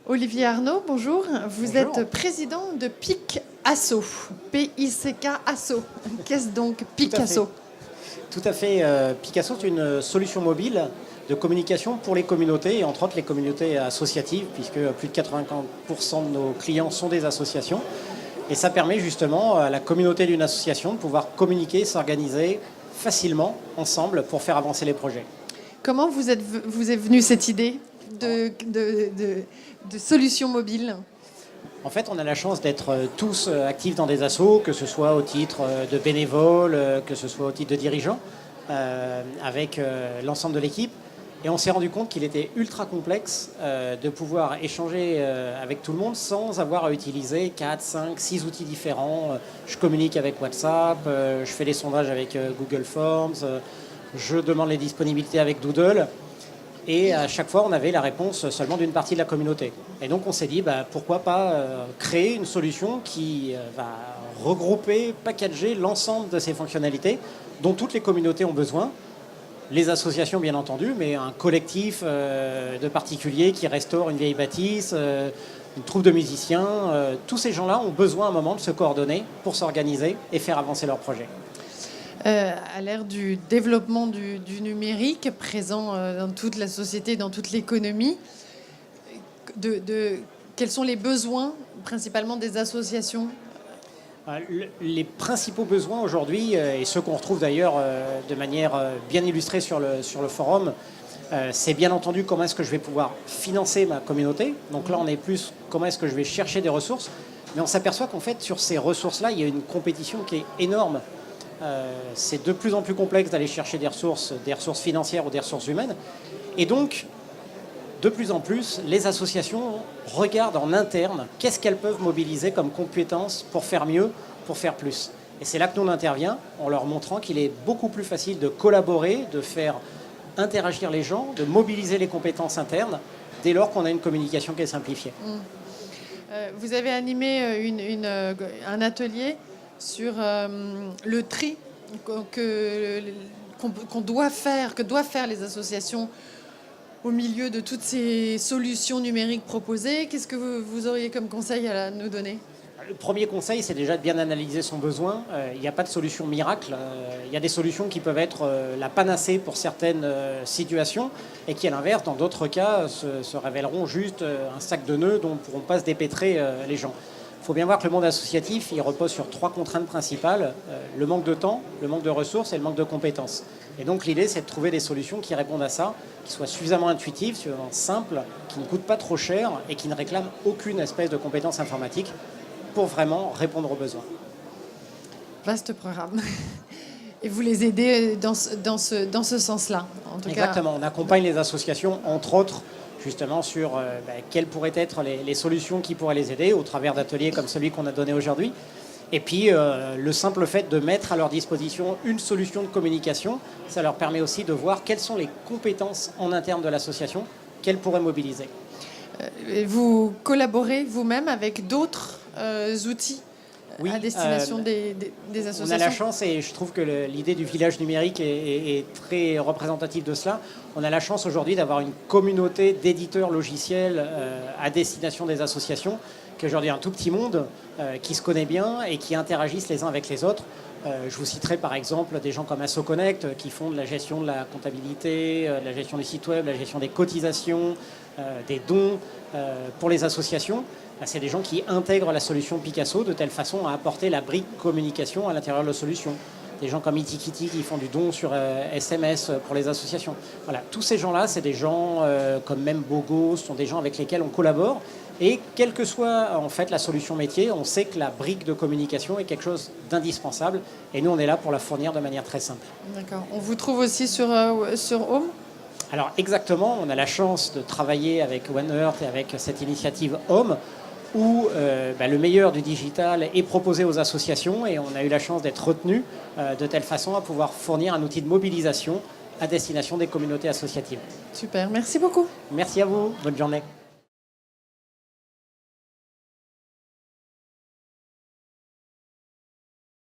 Olivier Arnaud, bonjour. Vous Bonjour. êtes président de PIC Asso. P-I-C-K Asso. Qu'est-ce donc PIC Tout à fait. Asso? Tout à fait. Picasso, c'est une solution mobile de communication pour les communautés, et entre autres les communautés associatives, puisque plus de 80% de nos clients sont des associations. Et ça permet justement à la communauté d'une association de pouvoir communiquer, s'organiser facilement ensemble pour faire avancer les projets. Comment vous est venue cette idée de solution mobile? En fait, on a la chance d'être tous actifs dans des assos, que ce soit au titre de bénévoles, que ce soit au titre de dirigeants, avec l'ensemble de l'équipe. Et on s'est rendu compte qu'il était ultra complexe de pouvoir échanger avec tout le monde sans avoir à utiliser 4, 5, 6 outils différents. Je communique avec WhatsApp, je fais des sondages avec Google Forms, je demande les disponibilités avec Doodle. Et à chaque fois, on avait la réponse seulement d'une partie de la communauté. Et donc, on s'est dit, pourquoi pas créer une solution qui va regrouper, packager l'ensemble de ces fonctionnalités dont toutes les communautés ont besoin. Les associations, bien entendu, mais un collectif de particuliers qui restaurent une vieille bâtisse, une troupe de musiciens. Tous ces gens-là ont besoin à un moment de se coordonner pour s'organiser et faire avancer leurs projets. À l'ère du développement du numérique présent dans toute la société, dans toute l'économie, quels sont les besoins principalement des associations? Les principaux besoins aujourd'hui, et ceux qu'on retrouve d'ailleurs de manière bien illustrée sur le forum, c'est bien entendu comment est-ce que je vais pouvoir financer ma communauté. Donc là, on est plus comment est-ce que je vais chercher des ressources. Mais on s'aperçoit qu'en fait, sur ces ressources-là, il y a une compétition qui est énorme. C'est de plus en plus complexe d'aller chercher des ressources financières ou des ressources humaines. Et donc, de plus en plus, les associations regardent en interne qu'est-ce qu'elles peuvent mobiliser comme compétences pour faire mieux, pour faire plus. Et c'est là que nous on intervient, en leur montrant qu'il est beaucoup plus facile de collaborer, de faire interagir les gens, de mobiliser les compétences internes, dès lors qu'on a une communication qui est simplifiée. Vous avez animé un atelier sur le tri qu'on doit faire, que doivent faire les associations au milieu de toutes ces solutions numériques proposées. Qu'est-ce que vous auriez comme conseil à nous donner? Le premier conseil, c'est déjà de bien analyser son besoin. Il n'y a pas de solution miracle. Il y a des solutions qui peuvent être la panacée pour certaines situations et qui, à l'inverse, dans d'autres cas, se révéleront juste un sac de nœuds dont ne pourront pas se dépêtrer les gens. Il faut bien voir que le monde associatif, il repose sur 3 contraintes principales. Le manque de temps, le manque de ressources et le manque de compétences. Et donc l'idée, c'est de trouver des solutions qui répondent à ça, qui soient suffisamment intuitives, suffisamment simples, qui ne coûtent pas trop cher et qui ne réclament aucune espèce de compétence informatique pour vraiment répondre aux besoins. Vaste programme. Et vous les aidez dans ce sens-là, en tout Exactement. On accompagne les associations, entre autres, justement sur quelles pourraient être les solutions qui pourraient les aider au travers d'ateliers comme celui qu'on a donné aujourd'hui. Et puis, le simple fait de mettre à leur disposition une solution de communication, ça leur permet aussi de voir quelles sont les compétences en interne de l'association qu'elles pourraient mobiliser. Vous collaborez vous-même avec d'autres outils à destination des associations? On a la chance, et je trouve que l'idée du village numérique est très représentative de cela. On a la chance aujourd'hui d'avoir une communauté d'éditeurs logiciels à destination des associations, qui est aujourd'hui un tout petit monde qui se connaît bien et qui interagissent les uns avec les autres. Je vous citerai par exemple des gens comme AssoConnect qui font de la gestion de la comptabilité, de la gestion des sites web, de la gestion des cotisations, des dons pour les associations. C'est des gens qui intègrent la solution Picasso de telle façon à apporter la brique communication à l'intérieur de la solution. Des gens comme Itikiti qui font du don sur SMS pour les associations. Voilà, tous ces gens-là, c'est des gens comme même Bogo, ce sont des gens avec lesquels on collabore. Et quelle que soit en fait la solution métier, on sait que la brique de communication est quelque chose d'indispensable. Et nous, on est là pour la fournir de manière très simple. D'accord. On vous trouve aussi sur Home? Alors exactement, on a la chance de travailler avec One Earth et avec cette initiative Home, où le meilleur du digital est proposé aux associations et on a eu la chance d'être retenu de telle façon à pouvoir fournir un outil de mobilisation à destination des communautés associatives. Super, merci beaucoup. Merci à vous, bonne journée.